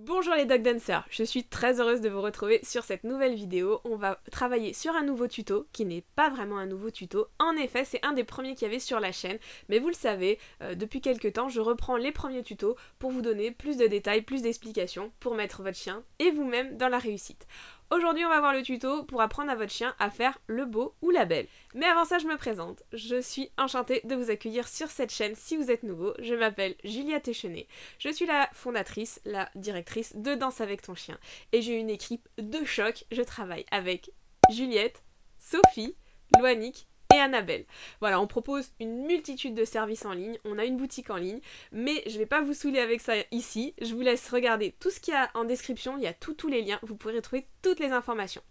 Bonjour les dog dancers, je suis très heureuse de vous retrouver sur cette nouvelle vidéo. On va travailler sur un nouveau tuto qui n'est pas vraiment un nouveau tuto. En effet, c'est un des premiers qu'il y avait sur la chaîne, mais vous le savez, depuis quelques temps, je reprends les premiers tutos pour vous donner plus de détails, plus d'explications pour mettre votre chien et vous-même dans la réussite. Aujourd'hui, on va voir le tuto pour apprendre à votre chien à faire le beau ou la belle. Mais avant ça, je me présente. Je suis enchantée de vous accueillir sur cette chaîne si vous êtes nouveau. Je m'appelle Juliette Échenet. Je suis la fondatrice, la directrice de Danse avec ton chien. Et j'ai une équipe de choc. Je travaille avec Juliette, Sophie, Loanique et Annabelle. Voilà, on propose une multitude de services en ligne, on a une boutique en ligne, mais je vais pas vous saouler avec ça ici, je vous laisse regarder tout ce qu'il y a en description, il y a tous les liens, vous pourrez trouver toutes les informations.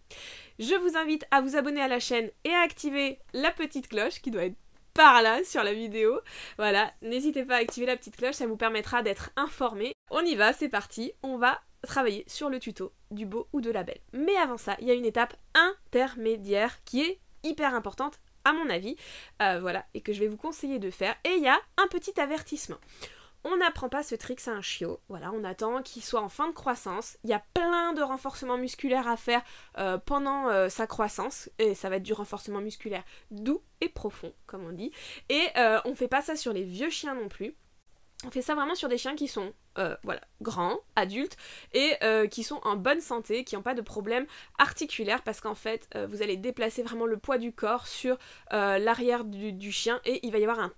Je vous invite à vous abonner à la chaîne et à activer la petite cloche qui doit être par là sur la vidéo. Voilà, n'hésitez pas à activer la petite cloche, ça vous permettra d'être informé. On y va, c'est parti, on va travailler sur le tuto du beau ou de la belle. Mais avant ça, il y a une étape intermédiaire qui est hyper importante à mon avis, voilà, et que je vais vous conseiller de faire. Et il y a un petit avertissement. On n'apprend pas ce trick à un chiot, voilà, on attend qu'il soit en fin de croissance. Il y a plein de renforcements musculaires à faire pendant sa croissance, et ça va être du renforcement musculaire doux et profond, comme on dit. Et on fait pas ça sur les vieux chiens non plus. On fait ça vraiment sur des chiens qui sont voilà, grands, adultes, et qui sont en bonne santé, qui n'ont pas de problème articulaire, parce qu'en fait, vous allez déplacer vraiment le poids du corps sur l'arrière du chien, et il va y avoir un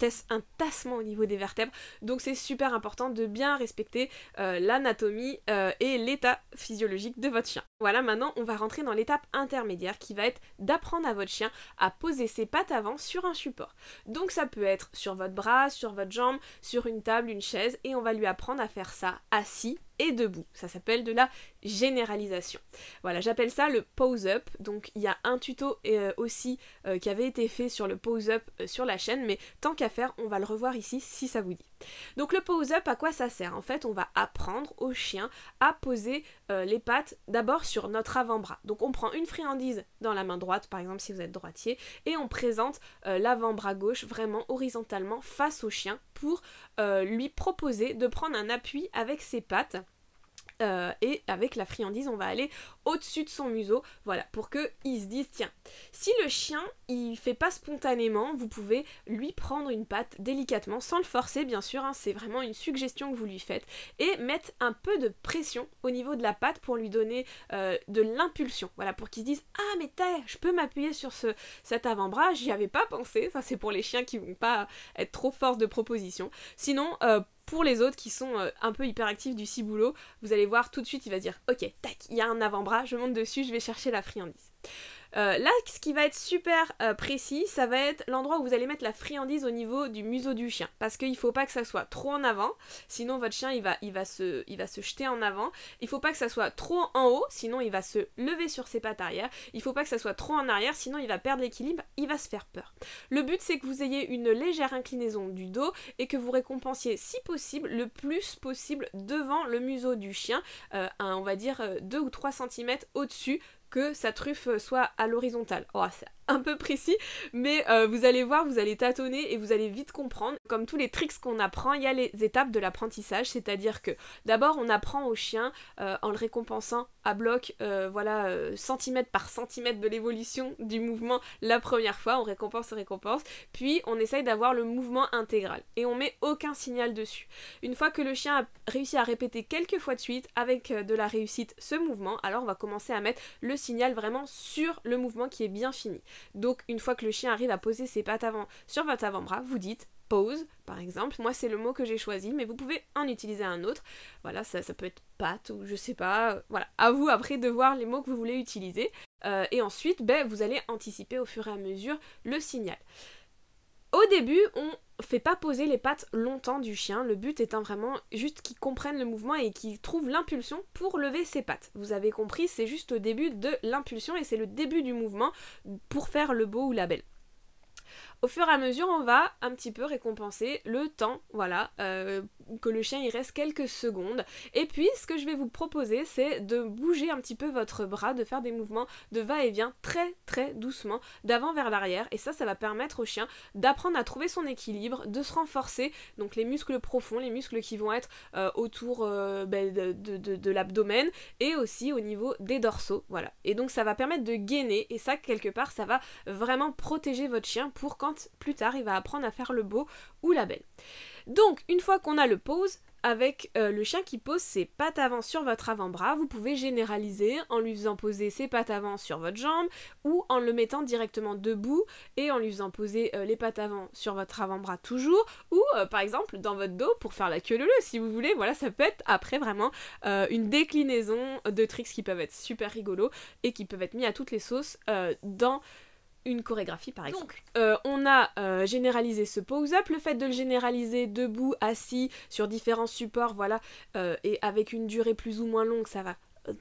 tassement au niveau des vertèbres, donc c'est super important de bien respecter l'anatomie et l'état physiologique de votre chien. Voilà, maintenant on va rentrer dans l'étape intermédiaire, qui va être d'apprendre à votre chien à poser ses pattes avant sur un support. Donc ça peut être sur votre bras, sur votre jambe, sur une table, une chaise, et on va lui apprendre à faire ça assis et debout. Ça s'appelle de la généralisation. Voilà, j'appelle ça le pose-up. Donc il y a un tuto aussi qui avait été fait sur le pose-up sur la chaîne, mais tant qu'à faire, on va le revoir ici si ça vous dit. Donc le pose-up, à quoi ça sert? En fait, on va apprendre au chien à poser les pattes d'abord sur notre avant-bras. Donc on prend une friandise dans la main droite, par exemple si vous êtes droitier, et on présente l'avant-bras gauche vraiment horizontalement face au chien pour lui proposer de prendre un appui avec ses pattes. Et avec la friandise on va aller au-dessus de son museau, voilà, pour qu'il se dise tiens, si le chien il fait pas spontanément, vous pouvez lui prendre une patte délicatement, sans le forcer bien sûr, hein, c'est vraiment une suggestion que vous lui faites, et mettre un peu de pression au niveau de la patte pour lui donner de l'impulsion, voilà, pour qu'il se dise ah mais je peux m'appuyer sur cet avant-bras, j'y avais pas pensé, ça c'est pour les chiens qui vont pas être trop force de proposition, sinon pour les autres qui sont un peu hyperactifs du ciboulot, vous allez voir tout de suite, il va se dire ok, tac, il y a un avant-bras, je monte dessus, je vais chercher la friandise. Là, ce qui va être super précis, ça va être l'endroit où vous allez mettre la friandise au niveau du museau du chien. Parce qu'il ne faut pas que ça soit trop en avant, sinon votre chien il va se jeter en avant. Il ne faut pas que ça soit trop en haut, sinon il va se lever sur ses pattes arrière. Il ne faut pas que ça soit trop en arrière, sinon il va perdre l'équilibre, il va se faire peur. Le but c'est que vous ayez une légère inclinaison du dos et que vous récompensiez si possible, le plus possible devant le museau du chien, on va dire 2 ou 3 cm au-dessus, que sa truffe soit à l'horizontale. Oh, c'est un peu précis, mais vous allez voir, vous allez tâtonner et vous allez vite comprendre. Comme tous les tricks qu'on apprend, il y a les étapes de l'apprentissage, c'est-à-dire que d'abord on apprend au chien en le récompensant à bloc, voilà, centimètre par centimètre de l'évolution du mouvement la première fois, on récompense, puis on essaye d'avoir le mouvement intégral et on met aucun signal dessus. Une fois que le chien a réussi à répéter quelques fois de suite avec de la réussite ce mouvement, alors on va commencer à mettre le signal vraiment sur le mouvement qui est bien fini. Donc une fois que le chien arrive à poser ses pattes avant sur votre avant-bras, vous dites pose par exemple, moi c'est le mot que j'ai choisi, mais vous pouvez en utiliser un autre, voilà, ça peut être patte ou je sais pas, voilà, à vous après de voir les mots que vous voulez utiliser, et ensuite vous allez anticiper au fur et à mesure le signal. Au début, on fait pas poser les pattes longtemps du chien, le but étant vraiment juste qu'il comprenne le mouvement et qu'il trouve l'impulsion pour lever ses pattes. Vous avez compris, c'est juste au début de l'impulsion et c'est le début du mouvement pour faire le beau ou la belle. Au fur et à mesure, on va un petit peu récompenser le temps, voilà, que le chien y reste quelques secondes. Et puis ce que je vais vous proposer, c'est de bouger un petit peu votre bras, de faire des mouvements de va-et-vient très très doucement, d'avant vers l'arrière, et ça va permettre au chien d'apprendre à trouver son équilibre, de se renforcer, donc les muscles profonds, les muscles qui vont être autour de l'abdomen, et aussi au niveau des dorsaux, voilà. Et donc ça va permettre de gainer, et ça quelque part ça va vraiment protéger votre chien pour quand plus tard il va apprendre à faire le beau ou la belle. Donc une fois qu'on a le pose, avec le chien qui pose ses pattes avant sur votre avant-bras, vous pouvez généraliser en lui faisant poser ses pattes avant sur votre jambe ou en le mettant directement debout et en lui faisant poser les pattes avant sur votre avant-bras toujours, ou par exemple dans votre dos pour faire la queue leu leu si vous voulez. Voilà, ça peut être après vraiment une déclinaison de tricks qui peuvent être super rigolos et qui peuvent être mis à toutes les sauces dans une chorégraphie par exemple. On a généralisé ce pose-up, le fait de le généraliser debout, assis, sur différents supports, voilà, et avec une durée plus ou moins longue, ça va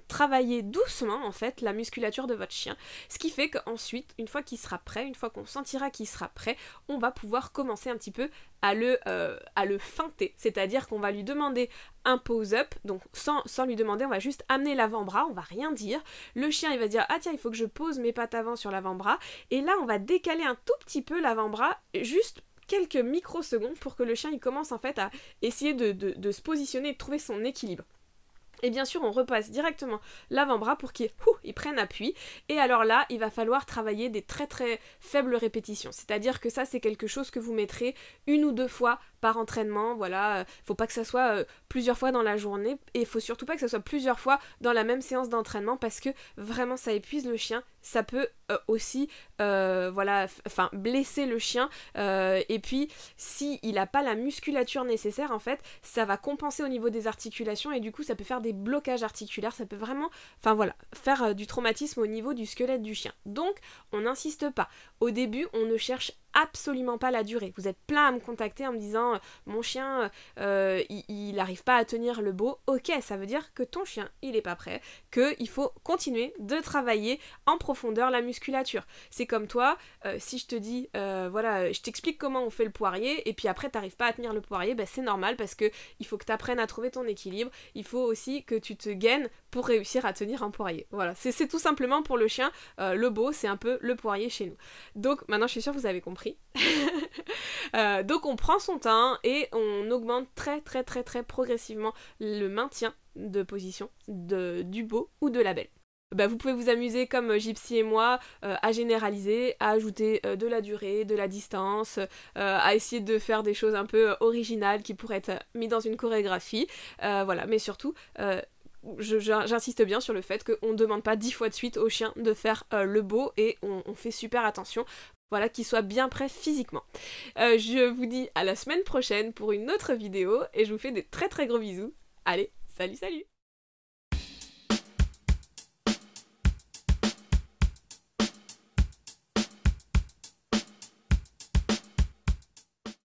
travailler doucement en fait la musculature de votre chien, ce qui fait qu'ensuite, une fois qu'il sera prêt, une fois qu'on sentira qu'il sera prêt, on va pouvoir commencer un petit peu à le feinter, c'est-à-dire qu'on va lui demander un pose-up, donc sans lui demander, on va juste amener l'avant-bras, on va rien dire, le chien il va dire ah tiens il faut que je pose mes pattes avant sur l'avant-bras, et là on va décaler un tout petit peu l'avant-bras, juste quelques microsecondes pour que le chien il commence en fait à essayer de se positionner et de trouver son équilibre. Et bien sûr on repasse directement l'avant-bras pour qu'il prenne appui, et alors là il va falloir travailler des très très faibles répétitions, c'est-à-dire que ça c'est quelque chose que vous mettrez 1 ou 2 fois par entraînement, voilà, faut pas que ça soit plusieurs fois dans la journée, et il faut surtout pas que ça soit plusieurs fois dans la même séance d'entraînement parce que vraiment ça épuise le chien, ça peut aussi voilà, blesser le chien, et puis si il a pas la musculature nécessaire en fait, ça va compenser au niveau des articulations et du coup ça peut faire des blocages articulaires, ça peut vraiment, faire du traumatisme au niveau du squelette du chien. Donc on n'insiste pas. Au début on ne cherche absolument pas la durée. Vous êtes plein à me contacter en me disant mon chien il n'arrive pas à tenir le beau. Ok, ça veut dire que ton chien il est pas prêt, qu'il faut continuer de travailler en profondeur la musculature. C'est comme toi, si je te dis voilà, je t'explique comment on fait le poirier et puis après t'arrives pas à tenir le poirier, c'est normal parce que il faut que tu apprennes à trouver ton équilibre, il faut aussi que tu te gaines pour réussir à tenir un poirier. Voilà, c'est tout simplement pour le chien, le beau c'est un peu le poirier chez nous. Donc maintenant je suis sûre que vous avez compris. Donc on prend son temps et on augmente très progressivement le maintien de position du beau ou de la belle. Vous pouvez vous amuser comme Gypsy et moi à généraliser, à ajouter de la durée, de la distance, à essayer de faire des choses un peu originales qui pourraient être mises dans une chorégraphie, voilà, mais surtout j'insiste bien sur le fait qu'on ne demande pas 10 fois de suite au chien de faire le beau, et on fait super attention, voilà, qu'il soit bien prêt physiquement. Je vous dis à la semaine prochaine pour une autre vidéo et je vous fais des très gros bisous. Allez, salut